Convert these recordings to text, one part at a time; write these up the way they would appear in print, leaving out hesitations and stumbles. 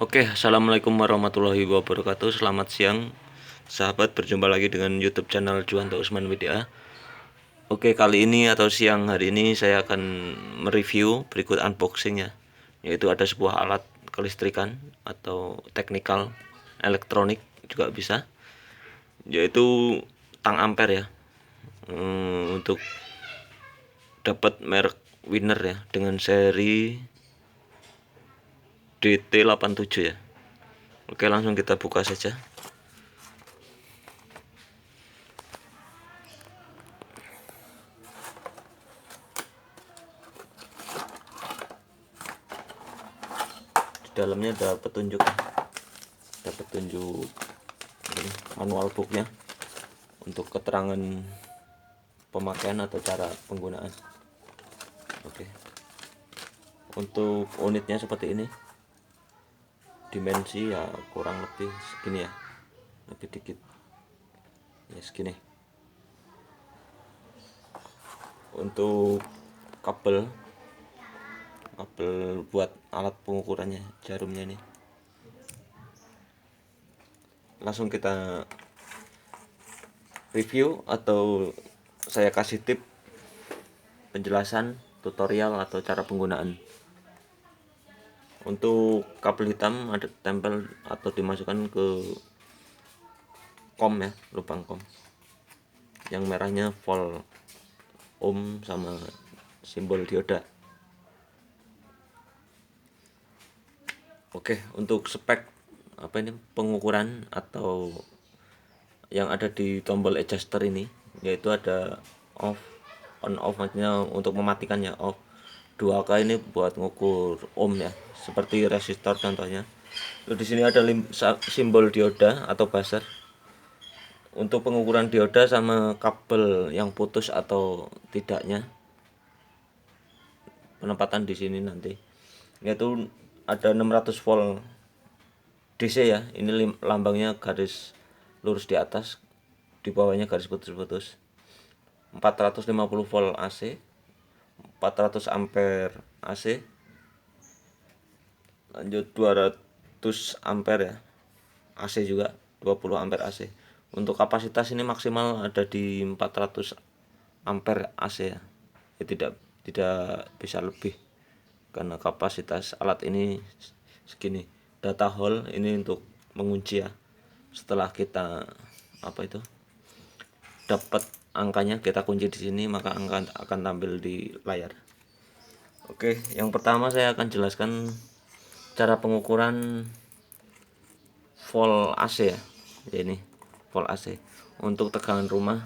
Oke, assalamualaikum warahmatullahi wabarakatuh. Selamat siang, sahabat. Berjumpa lagi dengan YouTube channel Juwanto Usman Media. Oke, kali ini atau siang hari ini saya akan mereview berikut unboxing ya, yaitu ada sebuah alat kelistrikan atau teknikal elektronik juga bisa, yaitu tang ampere ya. Untuk dapat merek Winner ya dengan seri DT87 ya. Oke, langsung kita buka saja. Di dalamnya ada petunjuk ini, manual booknya untuk keterangan pemakaian atau cara penggunaan. Oke, untuk unitnya seperti ini, dimensi ya kurang lebih segini ya, lebih dikit ya segini. Untuk kabel buat alat pengukurannya, jarumnya ini, langsung kita review atau saya kasih tip penjelasan tutorial atau cara penggunaan. Untuk kabel hitam ada tempel atau dimasukkan ke kom ya, lubang kom. Yang merahnya volt ohm sama simbol dioda. Oke, untuk spek pengukuran atau yang ada di tombol adjuster ini, yaitu ada off, on off, maksudnya untuk mematikannya off. 2K ini buat ngukur ohm ya, seperti resistor contohnya. Lalu di sini ada simbol dioda atau buzzer untuk pengukuran dioda sama kabel yang putus atau tidaknya. Penempatan di sini nanti yaitu ada 600 volt DC ya. Ini lambangnya garis lurus di atas, di bawahnya garis putus-putus. 450 volt AC, 400 ampere AC, lanjut 200 ampere ya AC juga, 20 ampere AC. Untuk kapasitas ini maksimal ada di 400 ampere AC ya. Tidak bisa lebih karena kapasitas alat ini segini. Data hole ini untuk mengunci ya. Setelah kita dapat angkanya, kita kunci di sini, maka angka akan tampil di layar. Oke, yang pertama saya akan jelaskan cara pengukuran volt AC ya. Ini volt AC untuk tegangan rumah.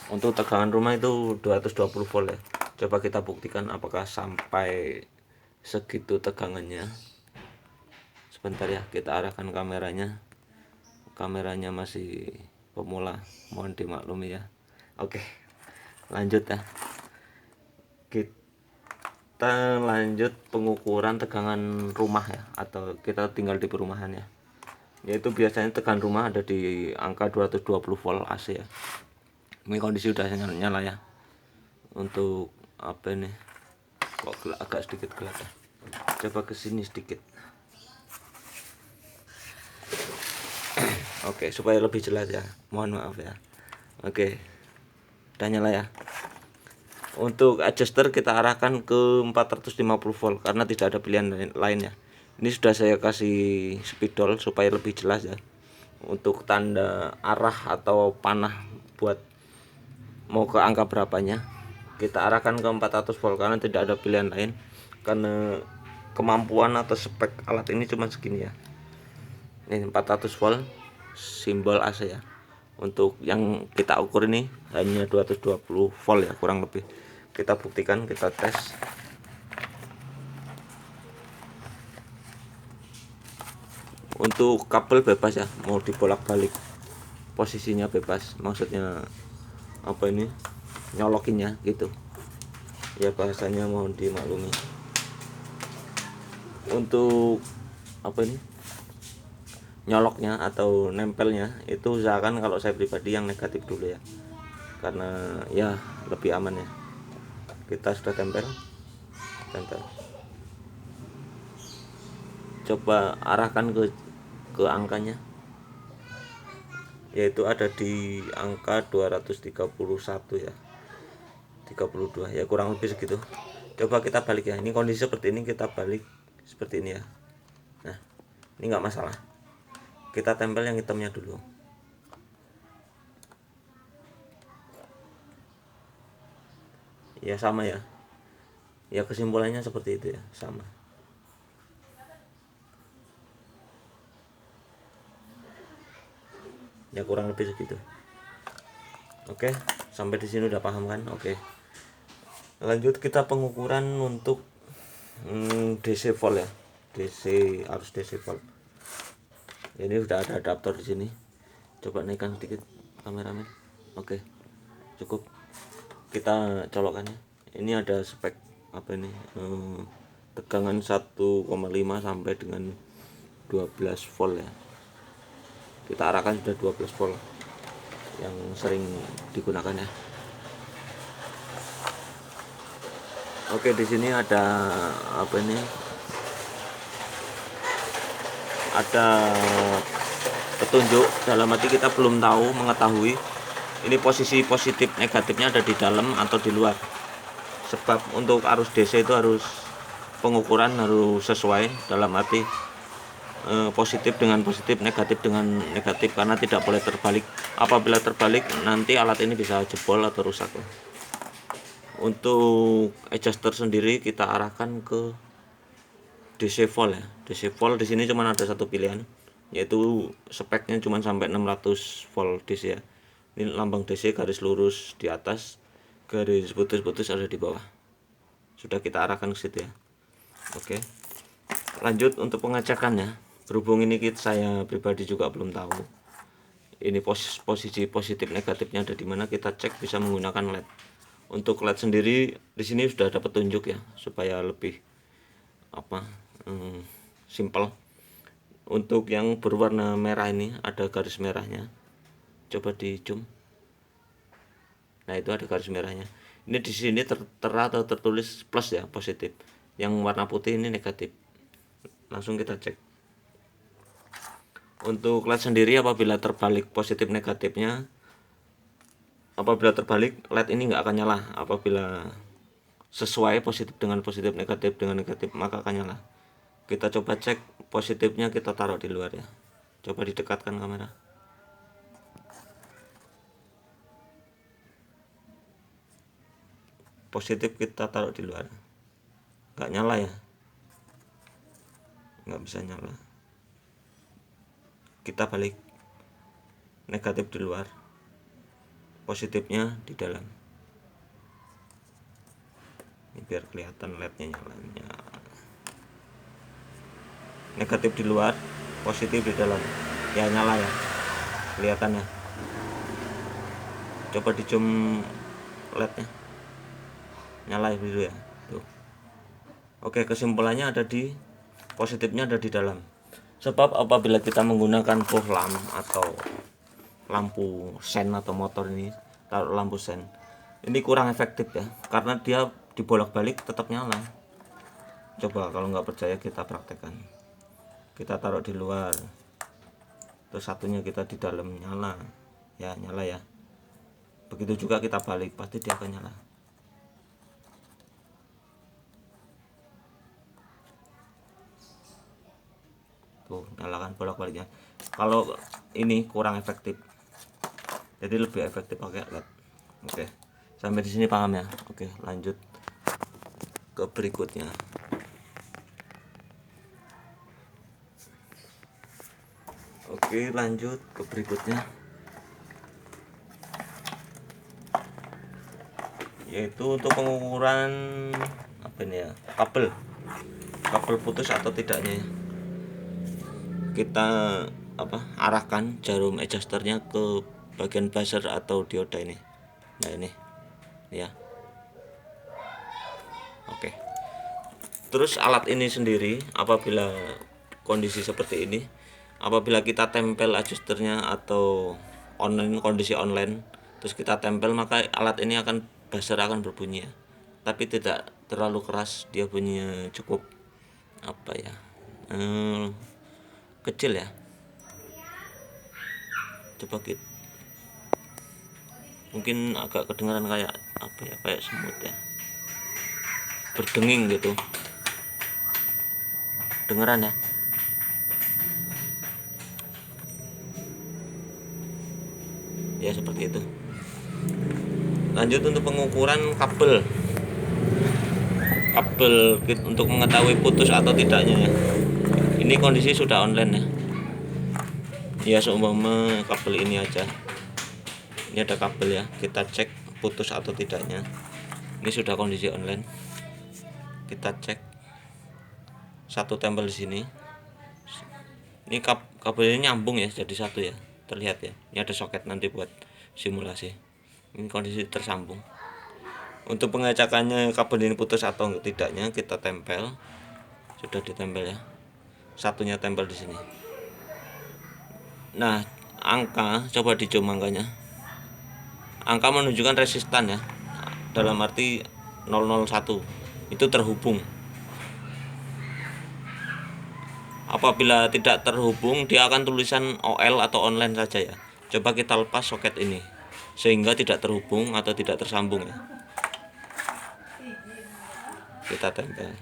Untuk tegangan rumah itu 220 volt ya. Coba kita buktikan apakah sampai segitu tegangannya. Sebentar ya, kita arahkan kameranya. Kameranya masih pemula, mohon dimaklumi ya. Oke, lanjut ya. Kita lanjut pengukuran tegangan rumah ya, atau kita tinggal di perumahan ya. Yaitu biasanya tegangan rumah ada di angka 220 volt AC ya. Ini kondisi udah nyala ya. Untuk apa ini, kok agak sedikit gelap ya. Coba kesini sedikit. Oke, supaya lebih jelas ya, mohon maaf ya. Oke, udah nyala ya. Untuk adjuster kita arahkan ke 450 volt karena tidak ada pilihan lain ya. Ini sudah saya kasih spidol supaya lebih jelas ya. Untuk tanda arah atau panah buat mau ke angka berapanya, kita arahkan ke 400 volt karena tidak ada pilihan lain, karena kemampuan atau spek alat ini cuma segini ya. Ini 400 volt simbol AC ya. Untuk yang kita ukur ini hanya 220 volt ya, kurang lebih. Kita buktikan, kita tes. Untuk kabel bebas ya, mau dibolak-balik posisinya bebas, maksudnya nyolokinnya gitu ya, bahasanya mohon dimaklumi. Untuk nyoloknya atau nempelnya itu usahakan, kalau saya pribadi, yang negatif dulu ya, karena ya lebih aman ya. Kita sudah tempel, tempel. Coba arahkan ke angkanya, yaitu ada di angka 231 ya, 32 ya, kurang lebih segitu. Coba kita balik ya, ini kondisi seperti ini, kita balik seperti ini ya. Nah, ini nggak masalah, kita tempel yang hitamnya dulu. Ya sama ya, ya kesimpulannya seperti itu ya, sama. Ya kurang lebih segitu. Oke, sampai di sini udah paham kan? Oke, lanjut kita pengukuran untuk DC volt ya, DC arus DC volt. Ini udah ada adaptor di sini. Coba naikkan sedikit kameramen. Oke, cukup. Kita colokkan ya. Ini ada spek apa ini? Tegangan 1,5 sampai dengan 12 volt ya. Kita arahkan sudah 12 volt yang sering digunakan ya. Oke, di sini ada apa ini? Ada petunjuk, dalam arti kita belum mengetahui ini posisi positif negatifnya ada di dalam atau di luar. Sebab untuk arus DC itu harus pengukuran harus sesuai, dalam arti positif dengan positif, negatif dengan negatif, karena tidak boleh terbalik. Apabila terbalik nanti alat ini bisa jebol atau rusak. Untuk adjuster sendiri kita arahkan ke DC volt ya. DC volt di sini cuma ada satu pilihan, yaitu speknya cuma sampai 600 volt DC ya. Ini lambang DC garis lurus di atas, garis putus-putus ada di bawah. Sudah kita arahkan ke situ ya. Oke, lanjut untuk pengecekannya. Berhubung ini saya pribadi juga belum tahu ini posisi positif negatifnya ada di mana, kita cek bisa menggunakan LED. Untuk LED sendiri di sini sudah ada petunjuk ya, supaya lebih simple. Untuk yang berwarna merah ini ada garis merahnya, coba di zoom. Nah, itu ada garis merahnya. Ini di sini tertera atau tertulis plus ya, positif. Yang warna putih ini negatif. Langsung kita cek. Untuk LED sendiri apabila terbalik positif negatifnya, apabila terbalik LED ini nggak akan nyala. Apabila sesuai positif dengan positif, negatif dengan negatif, maka akan nyala. Kita coba cek positifnya, kita taruh di luar ya. Coba didekatkan kamera. Positif kita taruh di luar, nggak nyala ya, nggak bisa nyala. Kita balik, negatif di luar, positifnya di dalam. Ini biar kelihatan LED-nya nyalanya. Negatif di luar, positif di dalam, ya nyala ya, kelihatan ya. Coba di zoom LED-nya, nyala dulu ya tuh. Oke, kesimpulannya ada di positifnya ada di dalam. Sebab apabila kita menggunakan bohlam atau lampu sen atau motor ini, taruh lampu sen ini kurang efektif ya, karena dia dibolak-balik tetap nyala. Coba kalau nggak percaya kita praktekkan, kita taruh di luar, terus satunya kita di dalam, nyala ya, nyala ya. Begitu juga kita balik, pasti dia akan nyala. Tuh, nyalakan bolak-baliknya. Kalau ini kurang efektif, jadi lebih efektif pakai LED. Oke, sampai di sini paham ya. Oke, lanjut ke berikutnya. Oke, lanjut ke berikutnya, yaitu untuk pengukuran apa ini ya, kabel putus atau tidaknya ya. Kita arahkan jarum adjusternya ke bagian buzzer atau dioda ini. Nah, ini ya. Oke, terus alat ini sendiri apabila kondisi seperti ini, apabila kita tempel adjusternya atau kondisi online, terus kita tempel, maka alat ini buzzer akan berbunyi ya. Tapi tidak terlalu keras, dia bunyinya cukup apa ya, kecil ya. Coba kita mungkin agak kedengaran kayak apa ya, kayak semut ya, berdenging gitu, dengeran ya. Ya seperti itu. Lanjut untuk pengukuran kabel untuk mengetahui putus atau tidaknya ya. Ini kondisi sudah online ya. Ya seumpama kabel ini aja. Ini ada kabel ya, kita cek putus atau tidaknya. Ini sudah kondisi online. Kita cek satu tempel di sini. Ini kabel ini nyambung ya, jadi satu ya. Terlihat ya. Ini ada soket nanti buat simulasi. Ini kondisi tersambung. Untuk pengecekannya kabel ini putus atau tidaknya, kita tempel. Sudah ditempel ya. Satunya tempel di sini. Nah, angka coba dijom angkanya. Angka menunjukkan resistan ya. Dalam arti 001 itu terhubung. Apabila tidak terhubung, dia akan tulisan OL atau online saja ya. Coba kita lepas soket ini sehingga tidak terhubung atau tidak tersambung ya. Kita tempel.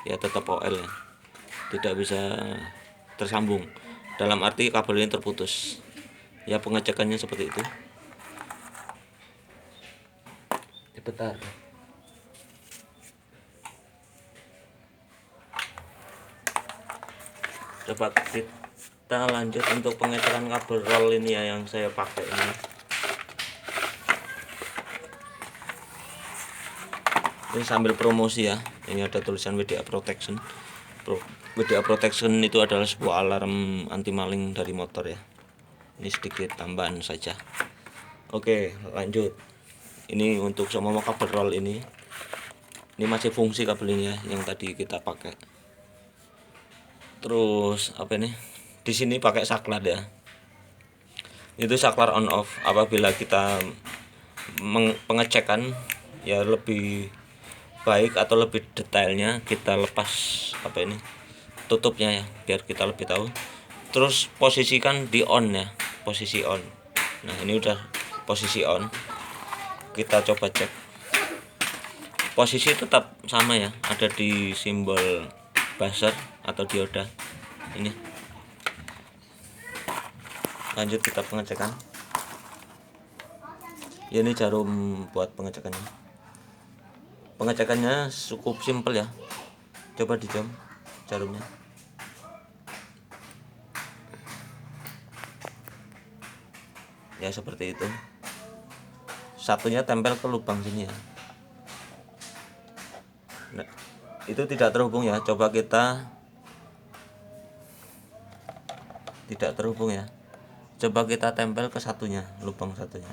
Ya tetap OL ya. Tidak bisa tersambung. Dalam arti kabel ini terputus. Ya pengecekannya seperti itu. Bentar. Coba kita lanjut untuk pengecekan kabel roll ini ya, yang saya pakai ini. Ini sambil promosi ya. Ini ada tulisan WDA Protection. WDA Protection itu adalah sebuah alarm anti maling dari motor ya. Ini sedikit tambahan saja. Oke, lanjut. Ini untuk semua kabel roll ini. Ini masih fungsi kabel ini ya, yang tadi kita pakai. Terus apa ini? Di sini pakai saklar ya. Itu saklar on off. Apabila kita pengecekan ya lebih baik atau lebih detailnya, kita lepas apa ini, tutupnya ya, biar kita lebih tahu. Terus posisikan di on ya, posisi on. Nah ini udah posisi on. Kita coba cek. Posisi tetap sama ya, ada di simbol buzzer atau dioda ini. Lanjut kita pengecekan ya. Ini jarum buat pengecekannya cukup simpel ya. Coba dijom jarumnya. Ya seperti itu. Satunya tempel ke lubang sini ya. Nah, itu tidak terhubung ya. Coba kita tidak terhubung ya. Coba kita tempel ke satunya, lubang satunya.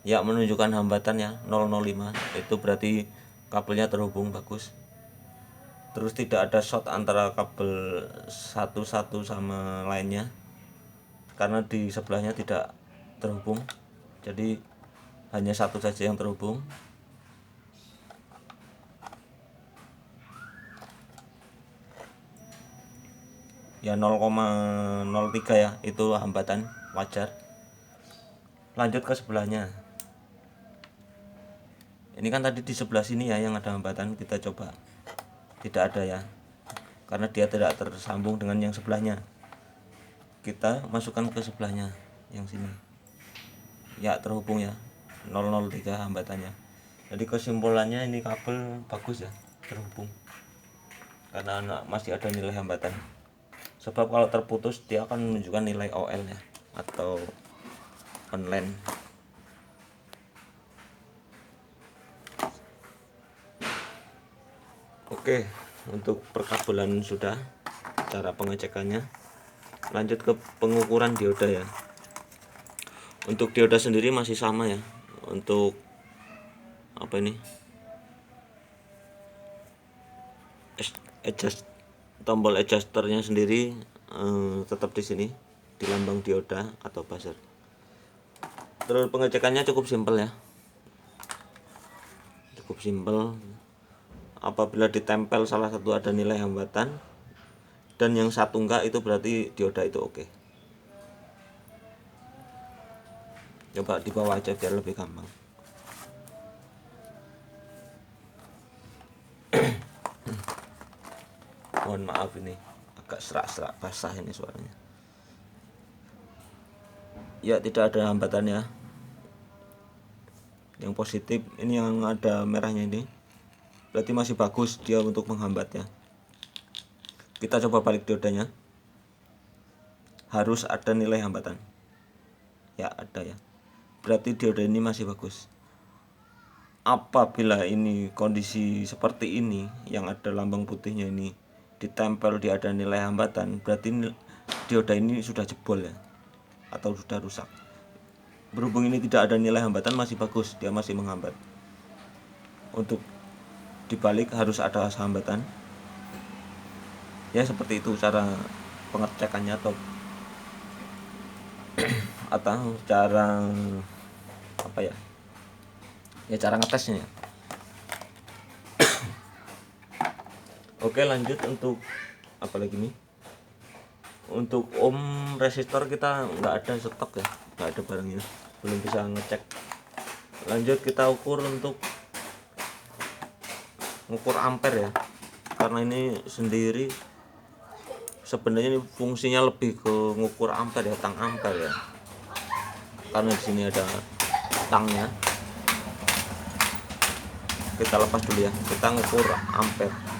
Ya menunjukkan hambatan ya 005. Itu berarti kabelnya terhubung bagus. Terus tidak ada short antara kabel satu sama lainnya, karena di sebelahnya tidak terhubung. Jadi hanya satu saja yang terhubung. Ya 0,03 ya, itu hambatan wajar. Lanjut ke sebelahnya. Ini kan tadi di sebelah sini ya yang ada hambatan, kita coba. Tidak ada ya, karena dia tidak tersambung dengan yang sebelahnya. Kita masukkan ke sebelahnya yang sini. Ya terhubung ya, 003 hambatannya. Jadi kesimpulannya ini kabel bagus ya, terhubung. Karena masih ada nilai hambatan. Sebab kalau terputus dia akan menunjukkan nilai OL ya, atau online. Oke, untuk perkabelan sudah, cara pengecekannya. Lanjut ke pengukuran dioda ya. Untuk dioda sendiri masih sama ya. Untuk apa ini, tombol adjusternya sendiri tetap di sini, di lambang dioda atau buzzer. Terus pengecekannya cukup simpel ya. cukup simpel. Apabila ditempel salah satu ada nilai hambatan dan yang satu enggak, itu berarti dioda itu oke. Coba di bawah aja biar lebih gampang. Mohon maaf ini agak serak-serak basah ini suaranya. Ya, tidak ada hambatannya. Yang positif ini yang ada merahnya ini berarti masih bagus dia untuk menghambatnya. Kita coba balik diodanya. Harus ada nilai hambatan. Ya, ada ya. Berarti dioda ini masih bagus. Apabila ini kondisi seperti ini yang ada lambang putihnya ini ditempel di ada nilai hambatan, berarti dioda ini sudah jebol ya, atau sudah rusak. Berhubung ini tidak ada nilai hambatan, masih bagus, dia masih menghambat. Untuk dibalik harus ada hambatan. Ya, seperti itu cara pengecekannya atau cara apa ya? Ya, cara ngetesnya ya. Oke, lanjut untuk apa lagi nih? Untuk ohm resistor kita nggak ada stok ya, nggak ada barangnya, belum bisa ngecek. Lanjut kita ukur untuk ngukur ampere ya, karena ini sendiri sebenarnya ini fungsinya lebih ke ngukur ampere ya, tang ampere ya, karena di sini ada tangnya. Kita lepas dulu ya, kita ngukur ampere.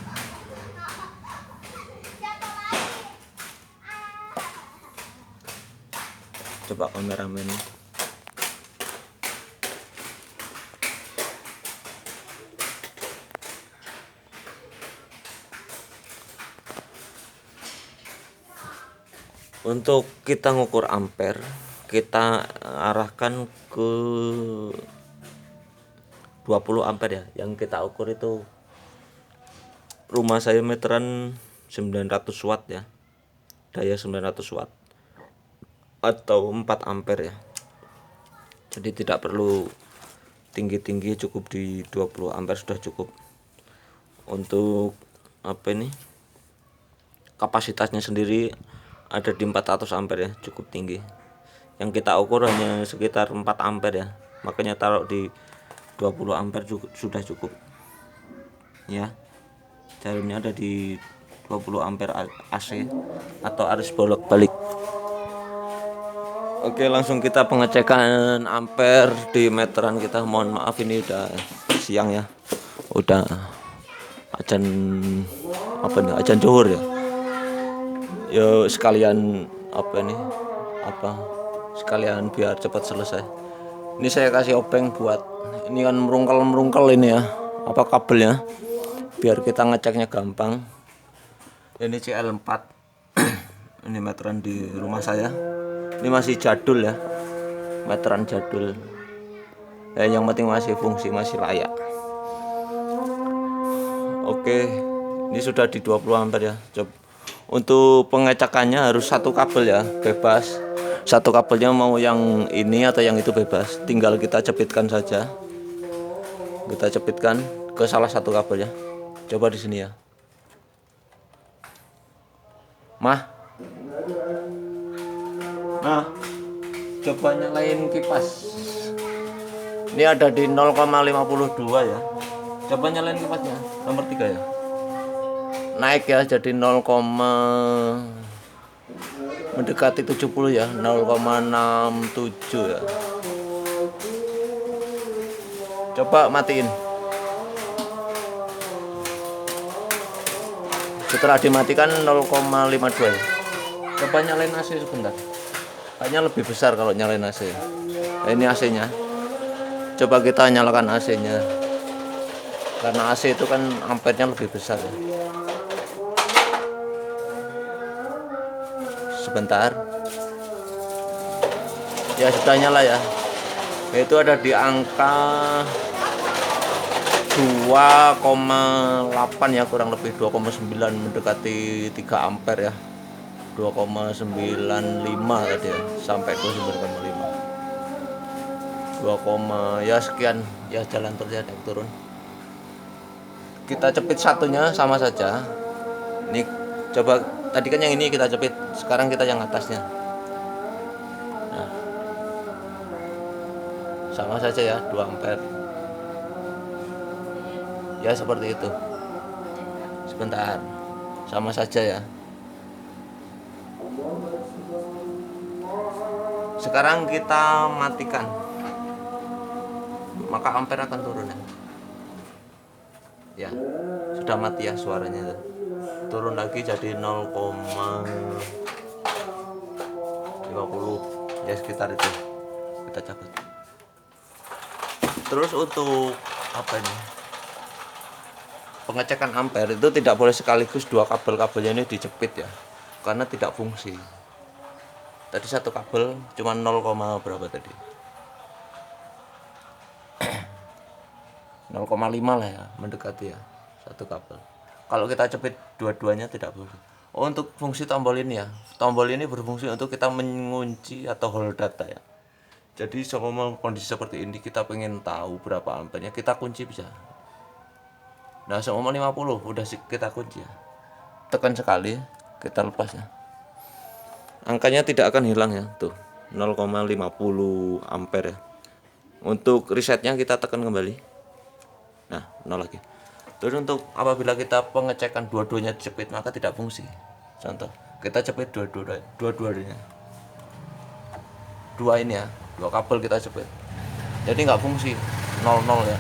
Coba kameramen. Untuk kita ngukur ampere, kita arahkan ke 20 ampere ya. Yang kita ukur itu rumah saya meteran 900 watt ya. Daya 900 watt atau 4 ampere ya. Jadi tidak perlu tinggi-tinggi, cukup di 20 ampere sudah cukup. Untuk apa ini? Kapasitasnya sendiri ada di 400 ampere ya, cukup tinggi. Yang kita ukur hanya sekitar 4 ampere ya. Makanya taruh di 20 ampere sudah cukup. Ya. Jarumnya ada di 20 ampere AC atau arus bolak-balik. Oke, langsung kita pengecekan ampere di meteran kita. Mohon maaf ini udah siang ya, udah ajan apa nih, ajan zuhur ya. Yo sekalian sekalian biar cepat selesai. Ini saya kasih obeng buat ini kan merungkel ini ya, kabelnya, biar kita ngeceknya gampang. Ini CL4 ini meteran di rumah saya. Ini masih jadul ya, meteran jadul ya, yang penting masih fungsi, masih layak. Oke, ini sudah di 20 ampere ya. Coba untuk pengecekannya harus satu kabel ya, bebas. Satu kabelnya mau yang ini atau yang itu bebas, tinggal kita cepitkan saja. Kita cepitkan ke salah satu kabel ya. Coba di sini ya. Nah, coba nyalain kipas. Ini ada di 0,52 ya. Coba nyalain kipasnya, nomor 3 ya. Naik ya, jadi 0, mendekati 70 ya, 0,67 ya. Coba matiin. Setelah dimatikan 0,52 ya. Coba nyalain AC sebentar. Kayaknya lebih besar kalau nyalain AC. Nah, ini AC-nya. Coba kita nyalakan AC-nya. Karena AC itu kan ampernya lebih besar ya. Sebentar. Ya sudah nyala ya. Itu ada di angka 2,8 ya, kurang lebih 2,9, mendekati 3 ampere ya. 2,95 tadi ya, sampai ke 9,5. 2, ya sekian ya, jalan terus ya, naik turun. kita cepit satunya sama saja. Ini coba, tadi kan yang ini kita cepit, sekarang kita yang atasnya. Nah, sama saja ya, 2 ampere ya, seperti itu. Sebentar, sama saja ya. Sekarang kita matikan, maka ampere akan turun ya. Ya, sudah mati ya suaranya itu. Turun lagi jadi 0,50 ya, sekitar itu. Kita cabut. Terus untuk apa ini, pengecekan ampere itu tidak boleh sekaligus dua kabel-kabelnya ini dijepit ya, karena tidak fungsi. Tadi satu kabel cuma 0, berapa tadi, 0,5 lah ya, mendekati ya satu kabel. Kalau kita cepit dua-duanya tidak boleh. Untuk fungsi tombol ini ya, tombol ini berfungsi untuk kita mengunci atau hold data ya. Jadi seumpama kondisi seperti ini, kita pengen tahu berapa ampernya, kita kunci bisa. Nah, seumpama 50 udah kita kunci ya, tekan sekali, kita lepas ya, angkanya tidak akan hilang ya, tuh 0,50 ampere ya. Untuk resetnya kita tekan kembali, nah 0 lagi. Terus untuk apabila kita pengecekan dua-duanya dijepit, maka tidak fungsi. Contoh, kita jepit dua-duanya, dua ini ya, dua kabel kita jepit, jadi nggak fungsi, 0 ya.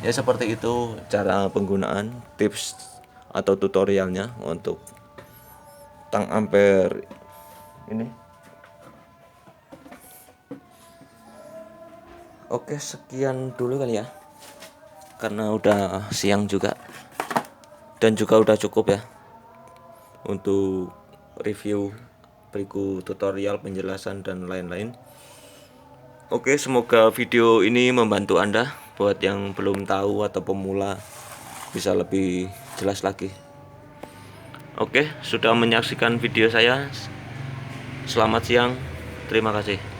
Ya seperti itu cara penggunaan, tips atau tutorialnya untuk tang ampere ini. Oke, sekian dulu kali ya, karena udah siang juga dan juga udah cukup ya untuk review, berikut tutorial, penjelasan dan lain-lain. Oke, semoga video ini membantu Anda buat yang belum tahu atau pemula bisa lebih jelas lagi. Oke, sudah menyaksikan video saya. Selamat siang. Terima kasih.